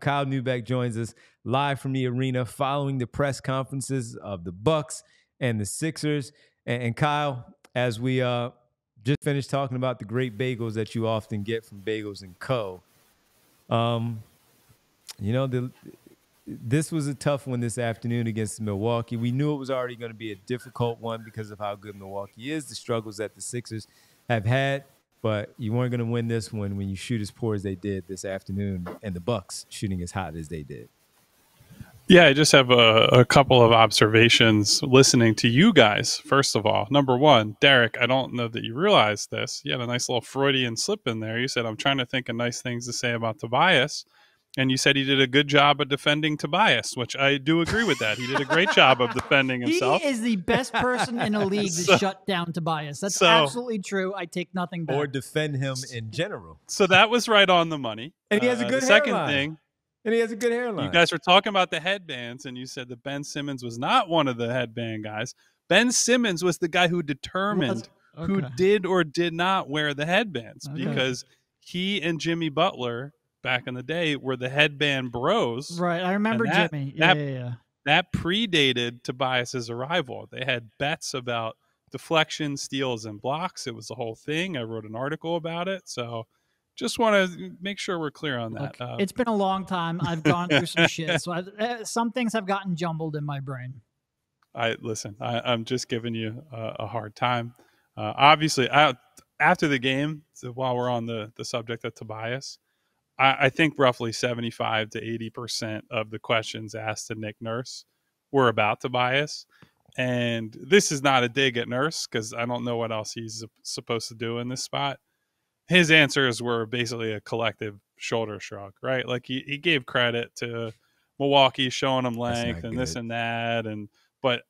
Kyle Neubeck joins us live from the arena following the press conferences of the Bucks and the Sixers. And Kyle, as we just finished talking about the great bagels that you often get from Bagels & Co., this was a tough one this afternoon against Milwaukee. We knew it was already going to be a difficult one because of how good Milwaukee is, the struggles that the Sixers have had. But you weren't going to win this one when you shoot as poor as they did this afternoon and the Bucks shooting as hot as they did. Yeah, I just have a couple of observations listening to you guys. First of all, number one, Derek, I don't know that you realized this. You had a nice little Freudian slip in there. You said, I'm trying to think of nice things to say about Tobias. And you said he did a good job of defending Tobias, which I do agree with that. He did a great job of defending himself. He is the best person in the league to shut down Tobias. That's absolutely true. I take nothing back. Or defend him in general. So that was right on the money. And he has a good hairline. And he has a good hairline. You guys were talking about the headbands, and you said that Ben Simmons was not one of the headband guys. Ben Simmons was the guy who determined who did or did not wear the headbands because he and Jimmy Butler back in the day were the headband bros. Right. I remember Jimmy. That predated Tobias's arrival. They had bets about deflection, steals, and blocks. It was the whole thing. I wrote an article about it. So just want to make sure we're clear on that. Look, it's been a long time. I've gone through some shit. So some things have gotten jumbled in my brain. I'm just giving you a hard time. Obviously, after the game, so while we're on the subject of Tobias, I think roughly 75 to 80% of the questions asked to Nick Nurse were about Tobias. And this is not a dig at Nurse because I don't know what else he's supposed to do in this spot. His answers were basically a collective shoulder shrug, right? Like he gave credit to Milwaukee showing him length and this and that. But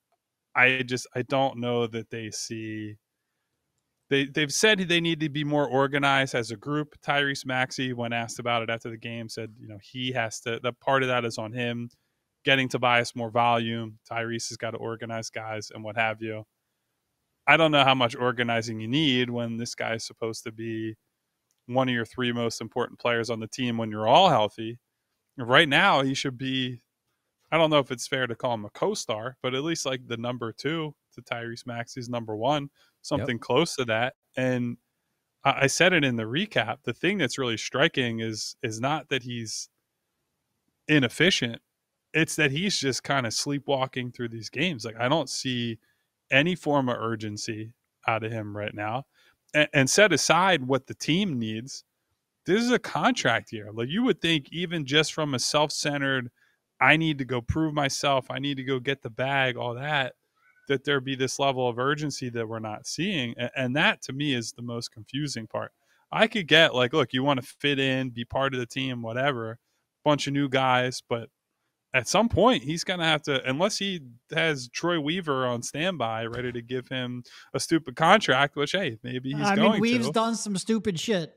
I don't know that they see. They've said they need to be more organized as a group. Tyrese Maxey, when asked about it after the game, said, he has to, that part of that is on him, getting Tobias more volume. Tyrese has got to organize guys and what have you. I don't know how much organizing you need when this guy is supposed to be one of your three most important players on the team when you're all healthy. Right now, he should be, I don't know if it's fair to call him a co-star, but at least like the number 2 to Tyrese Maxey's number 1, something close to that. And I said it in the recap. The thing that's really striking is not that he's inefficient. It's that he's just kind of sleepwalking through these games. Like I don't see any form of urgency out of him right now. And set aside what the team needs, this is a contract year. Like you would think even just from a self-centered, I need to go prove myself, I need to go get the bag, all that there'd be this level of urgency that we're not seeing. And that to me is the most confusing part. I could get like, look, you want to fit in, be part of the team, whatever, bunch of new guys, but at some point he's going to have to, unless he has Troy Weaver on standby ready to give him a stupid contract, which, hey, maybe he's going to. I mean, Weave's done some stupid shit.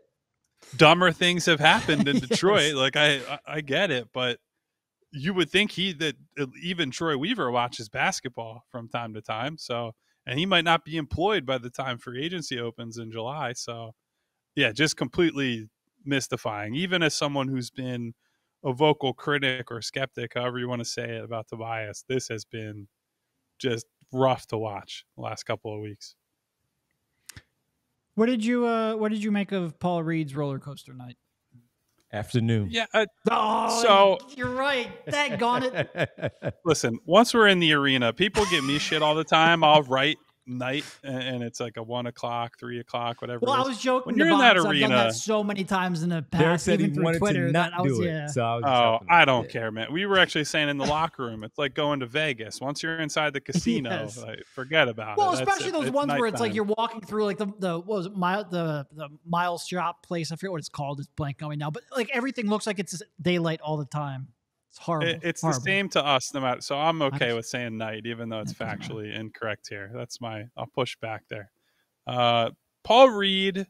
Dumber things have happened in Detroit. Like I get it, but you would think that even Troy Weaver watches basketball from time to time. So, and he might not be employed by the time free agency opens in July. So yeah, just completely mystifying, even as someone who's been a vocal critic or skeptic, however you want to say it, about Tobias. This has been just rough to watch the last couple of weeks. What did you make of Paul Reed's roller coaster night? Afternoon. Yeah. So you're right. Daggone it. Listen, once we're in the arena, people give me shit all the time. I'll write night and it's like a 1 o'clock, 3 o'clock, whatever. Well, I was joking. When you're in that arena, I've done that so many times in the past, even through Twitter. I don't care, man. We were actually saying in the locker room, it's like going to Vegas. Once you're inside the casino, like, forget about it. Well, especially those ones where it's like you're walking through like the what was it, the Miles Shop place. I forget what it's called. It's blank on me now. But like everything looks like it's daylight all the time. It's horrible. It's horrible. The same to us, no matter. So I'm okay with saying night, even though it's factually incorrect here. I'll push back there. Paul Reed,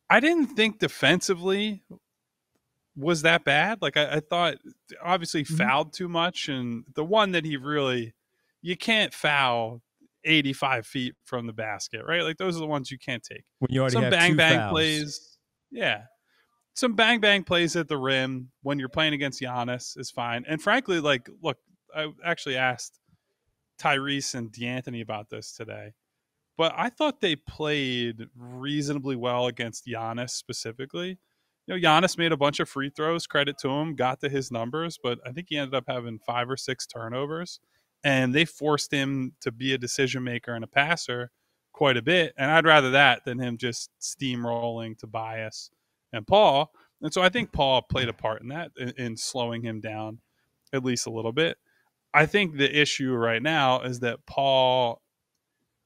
I didn't think defensively was that bad. Like I thought, obviously fouled too much, and the one that you can't foul 85 feet from the basket, right? Like those are the ones you can't take. When you already some have bang two bang fouls. Plays, yeah. some bang bang plays at the rim when you're playing against Giannis is fine. And frankly, like, look, I actually asked Tyrese and D'Anthony about this today, but I thought they played reasonably well against Giannis specifically. You know, Giannis made a bunch of free throws, credit to him, got to his numbers, but I think he ended up having 5 or 6 turnovers, and they forced him to be a decision maker and a passer quite a bit. And I'd rather that than him just steamrolling Tobias and Paul. And so I think Paul played a part in that, in slowing him down at least a little bit. I think the issue right now is that Paul,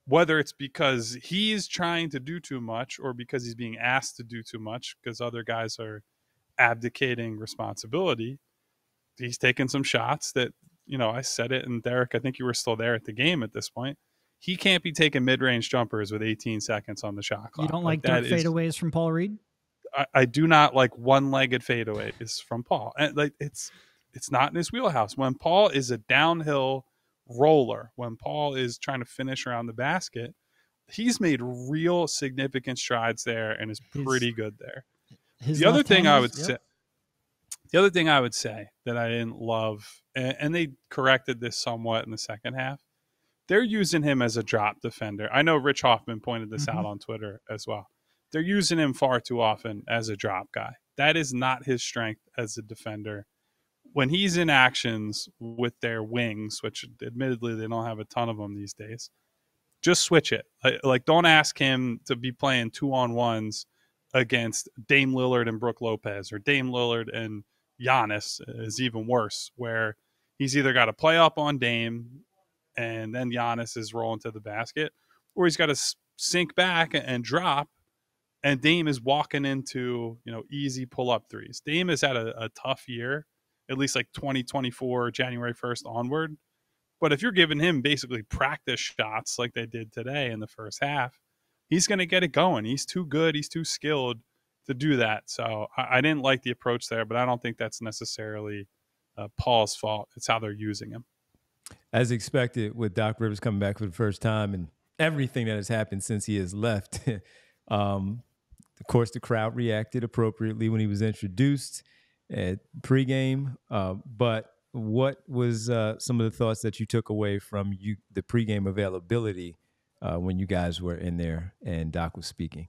whether it's because he's trying to do too much or because he's being asked to do too much because other guys are abdicating responsibility, he's taken some shots that, you know, I said it, and Derek, I think you were still there at the game at this point. He can't be taking mid-range jumpers with 18 seconds on the shot clock. You don't like dirt fadeaways from Paul Reed? I do not like one-legged fadeaways from Paul. And like it's not in his wheelhouse. When Paul is a downhill roller, when Paul is trying to finish around the basket, he's made real significant strides there and is pretty good there. The other thing I would say that I didn't love, and they corrected this somewhat in the second half, they're using him as a drop defender. I know Rich Hoffman pointed this out on Twitter as well. They're using him far too often as a drop guy. That is not his strength as a defender. When he's in actions with their wings, which admittedly they don't have a ton of them these days, just switch it. Like don't ask him to be playing 2-on-1s against Dame Lillard and Brook Lopez, or Dame Lillard and Giannis is even worse, where he's either got to play up on Dame and then Giannis is rolling to the basket, or he's got to sink back and drop, and Dame is walking into, you know, easy pull-up threes. Dame has had a tough year, at least like 2024, January 1st onward. But if you're giving him basically practice shots like they did today in the first half, he's going to get it going. He's too good. He's too skilled to do that. So I didn't like the approach there, but I don't think that's necessarily Paul's fault. It's how they're using him. As expected, with Doc Rivers coming back for the first time and everything that has happened since he has left, of course, the crowd reacted appropriately when he was introduced at pregame. But what was some of the thoughts that you took away from the pregame availability when you guys were in there and Doc was speaking?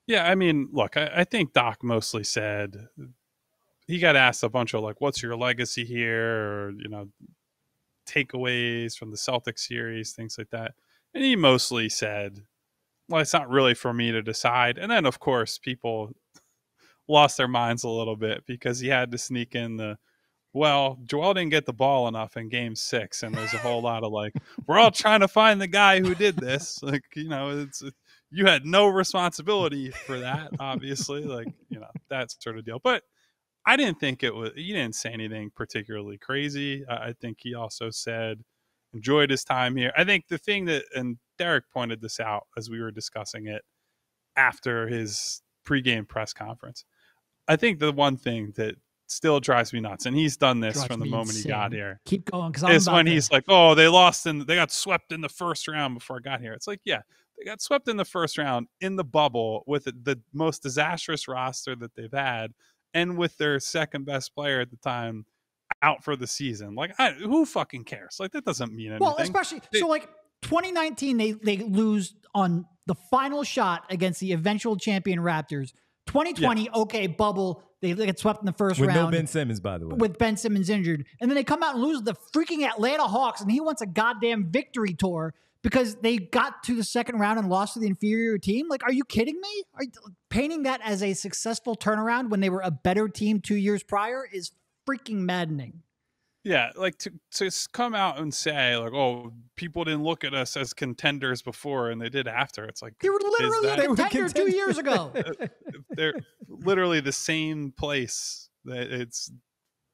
Yeah, I mean, look, I think Doc mostly said, he got asked a bunch of like, what's your legacy here? Or, you know, takeaways from the Celtics series, things like that. And he mostly said, well, it's not really for me to decide. And then, of course, people lost their minds a little bit because he had to sneak in well, Joel didn't get the ball enough in game 6. And there's a whole lot of like, we're all trying to find the guy who did this. Like, you know, you had no responsibility for that, obviously, like, you know, that sort of deal. But I didn't think he didn't say anything particularly crazy. I think he also said, enjoyed his time here. I think the thing that, and Derek pointed this out as we were discussing it after his pregame press conference, I think the one thing that still drives me nuts, and he's done this from the moment he got here. Keep going, because is when he's like, "Oh, they lost and they got swept in the first round before I got here." It's like, yeah, they got swept in the first round in the bubble with the most disastrous roster that they've had, and with their second best player at the time out for the season. Like, who fucking cares? Like, that doesn't mean anything. Well, especially so like 2019, they lose on the final shot against the eventual champion Raptors. 2020, okay, bubble. They get swept in the first round. With no Ben Simmons, by the way. With Ben Simmons injured. And then they come out and lose the freaking Atlanta Hawks, and he wants a goddamn victory tour because they got to the second round and lost to the inferior team. Like, are you kidding me? Are you painting that as a successful turnaround when they were a better team 2 years prior is freaking maddening. Yeah, like to come out and say like, "Oh, people didn't look at us as contenders before, and they did after." It's like, they were literally a contender 2 years ago. They're literally the same place.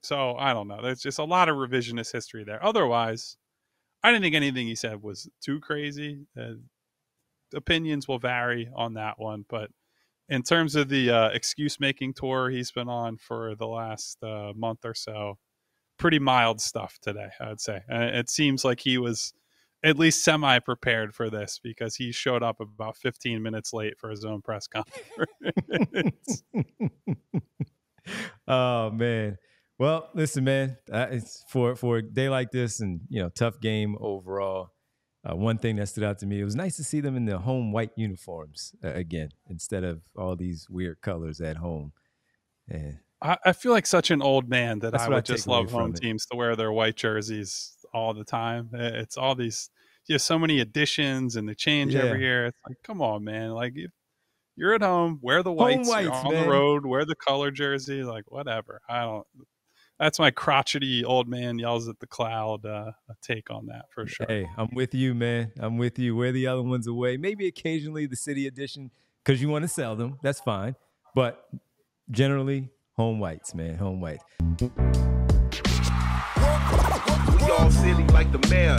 So I don't know. There's just a lot of revisionist history there. Otherwise, I didn't think anything he said was too crazy. Opinions will vary on that one, but in terms of the excuse-making tour he's been on for the last month or so, pretty mild stuff today, I would say. It seems like he was at least semi-prepared for this because he showed up about 15 minutes late for his own press conference. Oh, man. Well, listen, man, it's for a day like this and, tough game overall. One thing that stood out to me, it was nice to see them in the home white uniforms again, instead of all these weird colors at home. And I feel like such an old man that I would just love home it. teams to wear their white jerseys all the time. It's all these, so many additions and they change every year. It's like, come on, man. Like, you're at home, wear the whites, you're on the road, wear the color jersey, like whatever. That's my crotchety old man yells at the cloud take on that for sure. Hey, I'm with you, man. I'm with you. Wear the other ones away. Maybe occasionally the city edition because you want to sell them. That's fine. But generally, home whites, man. Home whites. We all silly like the mayor.